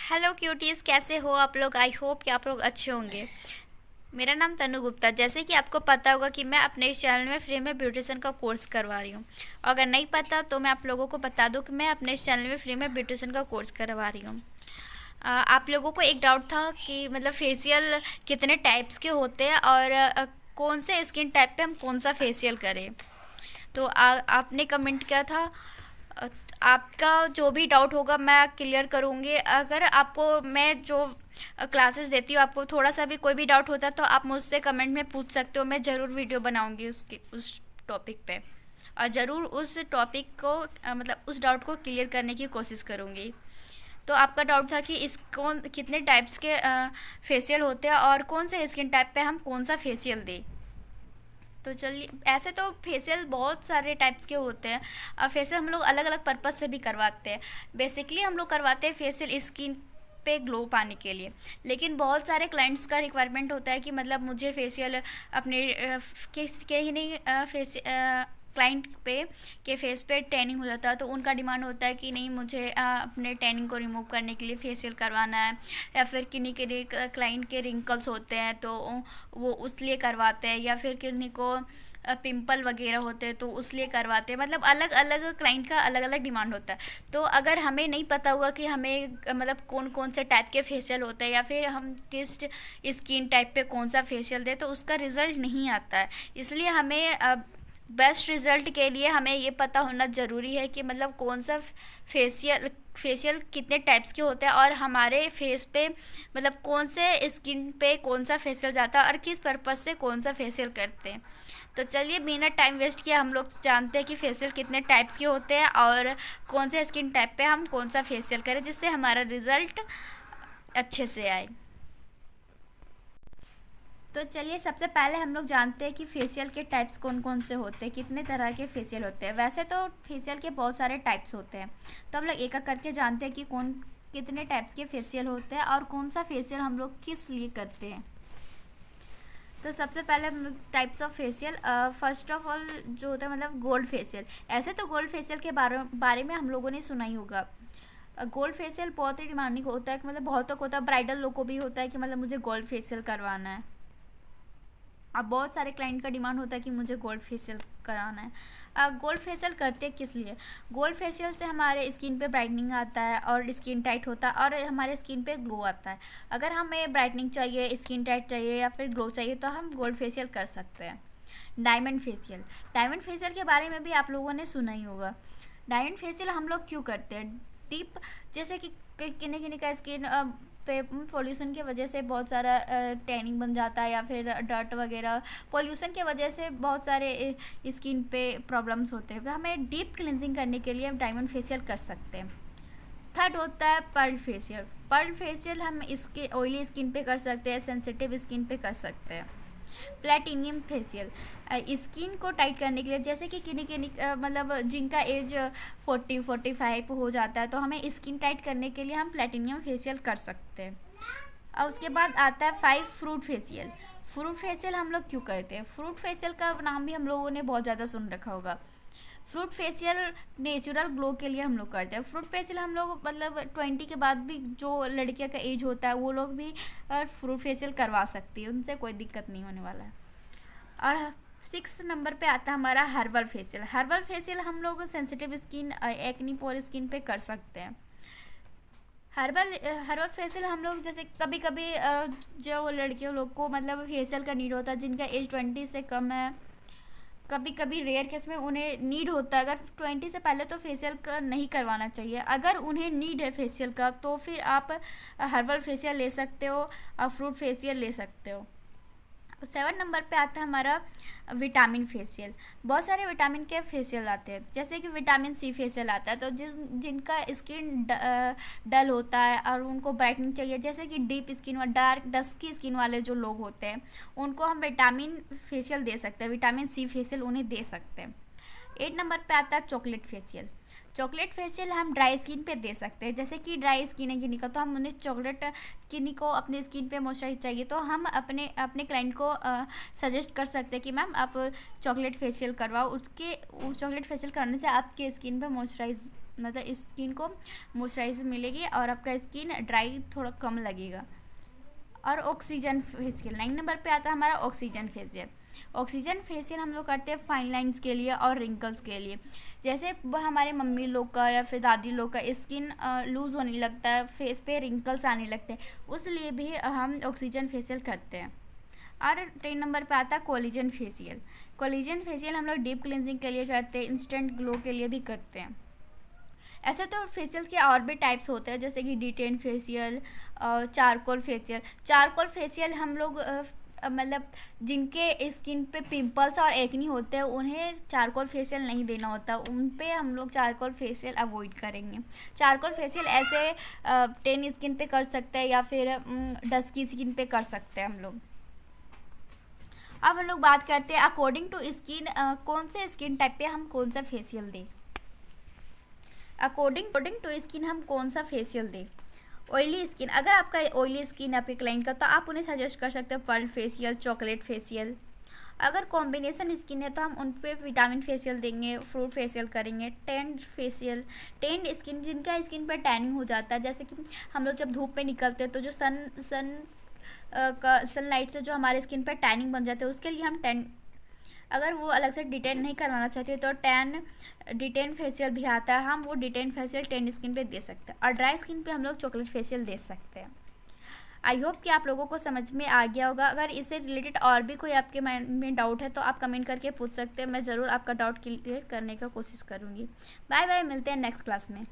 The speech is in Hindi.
हेलो क्यूटीज़, कैसे हो आप लोग। आई होप कि आप लोग अच्छे होंगे। मेरा नाम तनु गुप्ता। जैसे कि आपको पता होगा कि मैं अपने इस चैनल में फ्री में ब्यूटिशियन का कोर्स करवा रही हूँ। अगर नहीं पता तो मैं आप लोगों को बता दूँ कि मैं अपने इस चैनल में फ्री में ब्यूटिशियन का कोर्स करवा रही हूँ। आप लोगों को एक डाउट था कि मतलब फेशियल कितने टाइप्स के होते हैं और कौन से स्किन टाइप पे हम कौन सा फेशियल करें। तो आपने कमेंट किया था। अ, आपका जो भी डाउट होगा मैं क्लियर करूँगी। अगर आपको मैं जो क्लासेस देती हूँ आपको थोड़ा सा भी कोई भी डाउट होता है तो आप मुझसे कमेंट में पूछ सकते हो। मैं ज़रूर वीडियो बनाऊँगी उसकी उस टॉपिक पे, और ज़रूर उस टॉपिक को मतलब उस डाउट को क्लियर करने की कोशिश करूँगी। तो आपका डाउट था कि इस कौन कितने टाइप्स के फेशियल होते हैं और कौन से स्किन टाइप पे हम कौन सा फेशियल दें। तो चलिए, ऐसे तो फेशियल बहुत सारे टाइप्स के होते हैं। फेशियल हम लोग अलग अलग पर्पज़ से भी करवाते हैं। बेसिकली हम लोग करवाते हैं फेशियल स्किन पे ग्लो पाने के लिए, लेकिन बहुत सारे क्लाइंट्स का रिक्वायरमेंट होता है कि मतलब मुझे फेशियल अपने के ही नहीं फेस क्लाइंट पे के फेस पे टैनिंग हो जाता है तो उनका डिमांड होता है कि नहीं मुझे अपने टैनिंग को रिमूव करने के लिए फेशियल करवाना है। या फिर किन्हीं के क्लाइंट के रिंकल्स होते हैं तो वो उस लिए करवाते हैं, या फिर किन्हीं को पिंपल वगैरह होते हैं तो उस लिए करवाते हैं। मतलब अलग अलग क्लाइंट का अलग अलग डिमांड होता है। तो अगर हमें नहीं पता होगा कि हमें मतलब कौन कौन से टाइप के फेशियल होते हैं या फिर हम किस स्किन टाइप पे कौन सा फेशियल दें तो उसका रिज़ल्ट नहीं आता है। इसलिए हमें बेस्ट रिज़ल्ट के लिए हमें ये पता होना ज़रूरी है कि मतलब कौन सा फेशियल कितने टाइप्स के होते हैं और हमारे फेस पे मतलब कौन से स्किन पे कौन सा फेशियल जाता है और किस पर्पज़ से कौन सा फेशियल करते हैं। तो चलिए, बिना टाइम वेस्ट किए हम लोग जानते हैं कि फेशियल कितने टाइप्स के होते हैं और कौन से स्किन टाइप पे हम कौन सा फेशियल करें जिससे हमारा रिज़ल्ट अच्छे से आए। तो चलिए, सबसे पहले हम लोग जानते हैं कि फेशियल के टाइप्स कौन कौन से होते हैं, कितने तरह के फेशियल होते हैं। वैसे तो फेशियल के बहुत सारे टाइप्स होते हैं, तो हम लोग एक एक करके जानते हैं कि कौन कितने टाइप्स के फेशियल होते हैं और कौन सा फेशियल हम लोग किस लिए करते हैं। तो सबसे पहले हम लोग types of facial, first of all जो होता है मतलब गोल्ड फेशियल। ऐसे तो गोल्ड फेशियल के बारे में हम लोगों ने सुना ही होगा। गोल्ड फेशियल बहुत ही डिमांडिंग होता है, मतलब बहुत तक होता है, ब्राइडल लोग को भी होता है कि मतलब मुझे गोल्ड फेशियल करवाना है। अब बहुत सारे क्लाइंट का डिमांड होता है कि मुझे गोल्ड फेशियल कराना है। गोल्ड फेशियल करते किस लिए? गोल्ड फेशियल से हमारे स्किन पे ब्राइटनिंग आता है और स्किन टाइट होता है और हमारे स्किन पे ग्लो आता है। अगर हमें ब्राइटनिंग चाहिए, स्किन टाइट चाहिए या फिर ग्लो चाहिए तो हम गोल्ड फेशियल कर सकते हैं। डायमंड फेशियल, डायमंड फेशियल के बारे में भी आप लोगों ने सुना ही होगा। डायमंड फेशियल हम लोग क्यों करते हैं? डीप, जैसे कि किन्हीं किन्हीं का स्किन पे पोल्यूशन की वजह से बहुत सारा टैनिंग बन जाता है या फिर डर्ट वगैरह, पोल्यूशन की वजह से बहुत सारे स्किन पे प्रॉब्लम्स होते हैं। तो हमें डीप क्लिनजिंग करने के लिए हम डायमंड फेशियल कर सकते हैं। थर्ड होता है पर्ल फेशियल। पर्ल फेशियल हम इसके ऑयली स्किन पे कर सकते हैं, सेंसिटिव स्किन पे कर सकते हैं। प्लेटिनियम फेशियल, स्किन को टाइट करने के लिए, जैसे कि किन्हीं किन्हीं मतलब जिनका एज 40-45 हो जाता है तो हमें स्किन टाइट करने के लिए हम प्लेटिनियम फेशियल कर सकते हैं। और उसके बाद आता है 5 फ्रूट फेशियल। फ्रूट फेशियल हम लोग क्यों करते हैं? फ्रूट फेशियल का नाम भी हम लोगों ने बहुत ज़्यादा सुन रखा होगा। फ्रूट फेशियल नेचुरल ग्लो के लिए हम लोग करते हैं। फ्रूट फेशियल हम लोग मतलब 20 के बाद भी जो लड़कियों का एज होता है वो लोग भी फ्रूट फेशियल करवा सकती है, उनसे कोई दिक्कत नहीं होने वाला है। और 6 नंबर पे आता है हमारा हर्बल फेशियल। हर्बल फेशियल हम लोग सेंसिटिव स्किन, एक्नी पोर स्किन पे कर सकते हैं। हर्बल फेशियल हम लोग जैसे कभी कभी जो लड़कियों लोग को मतलब फेशियल का नीड होता है जिनका एज 20 से कम है, कभी कभी रेयर केस में उन्हें नीड होता है। अगर 20 से पहले तो फेशियल का नहीं करवाना चाहिए। अगर उन्हें नीड है फेशियल का तो फिर आप हर्बल फेशियल ले सकते हो और फ्रूट फेशियल ले सकते हो। 7 नंबर पे आता है हमारा विटामिन फेशियल। बहुत सारे विटामिन के फेशियल आते हैं, जैसे कि विटामिन सी फेशियल आता है। तो जिनका स्किन डल होता है और उनको ब्राइटनिंग चाहिए, जैसे कि डीप स्किन और डार्क डस्की स्किन वाले जो लोग होते हैं उनको हम विटामिन फेशियल दे सकते हैं, विटामिन सी फेशियल उन्हें दे सकते हैं। 8 नंबर पे आता है चॉकलेट फेशियल। चॉकलेट फेशियल हम ड्राई स्किन पे दे सकते हैं, जैसे कि ड्राई स्किन है किन्हीं का तो हम उन्हें चॉकलेट, किन्हीं को अपने स्किन पे मॉइस्चराइज चाहिए तो हम अपने अपने क्लाइंट को सजेस्ट कर सकते हैं कि मैम आप चॉकलेट फेशियल करवाओ। उसके चॉकलेट फेशियल करने से आपके स्किन पे मॉइस्चराइज मतलब स्किन को मॉइस्चराइज मिलेगी और आपका स्किन ड्राई थोड़ा कम लगेगा। और ऑक्सीजन फेशियल 9 नंबर पे आता है हमारा ऑक्सीजन फेशियल। ऑक्सीजन फेशियल हम लोग करते हैं फाइन लाइंस के लिए और रिंकल्स के लिए। जैसे हमारे मम्मी लोग का या फिर दादी लोग का स्किन लूज़ होने लगता है, फेस पे रिंकल्स आने लगते हैं, उस लिए भी हम ऑक्सीजन फेशियल करते हैं। और 10 नंबर पे आता है कोलिजन फेशियल। कोलिजन फेशियल हम लोग डीप क्लिनजिंग के लिए करते हैं, इंस्टेंट ग्लो के लिए भी करते हैं। ऐसे तो फेशियल के और भी टाइप्स होते हैं, जैसे कि detain facial, charcoal facial. Charcoal facial हम लोग मतलब जिनके स्किन पे पिंपल्स और एक्नी होते हैं उन्हें चारकोल फेशियल नहीं देना होता, उन पे हम लोग चारकोल फेशियल अवॉइड करेंगे। चारकोल फेशियल ऐसे टेन स्किन पे कर सकते हैं या फिर डस्की स्किन पे कर सकते हैं हम लोग। अब हम लोग बात करते हैं अकॉर्डिंग टू स्किन, कौन से स्किन टाइप पे हम कौन सा फेशियल दें। अकॉर्डिंग टू स्किन हम कौन सा फेशियल दें। ऑयली स्किन, अगर आपका ऑयली स्किन है आपके क्लाइंट का, तो आप उन्हें सजेस्ट कर सकते हो पर्ल फेशियल, चॉकलेट फेशियल। अगर कॉम्बिनेशन स्किन है तो हम उन पे विटामिन फेशियल देंगे, फ्रूट फेशियल करेंगे। टेंड फेशियल, टेंड स्किन, जिनका स्किन पर टैनिंग हो जाता है, जैसे कि हम लोग जब धूप में निकलते हैं तो जो सनलाइट से जो हमारे स्किन पर टैनिंग बन जाते हैं, उसके लिए हम अगर वो अलग से डिटेन नहीं करवाना चाहते तो डिटेन फेशियल भी आता है, हम वो डिटेन फेशियल टेन स्किन पे दे सकते हैं। और ड्राई स्किन पे हम लोग चॉकलेट फेशियल दे सकते हैं। आई होप कि आप लोगों को समझ में आ गया होगा। अगर इससे रिलेटेड और भी कोई आपके माइंड में डाउट है तो आप कमेंट करके पूछ सकते हैं, मैं ज़रूर आपका डाउट क्लियर करने का कोशिश करूँगी। बाय बाय, मिलते हैं नेक्स्ट क्लास में।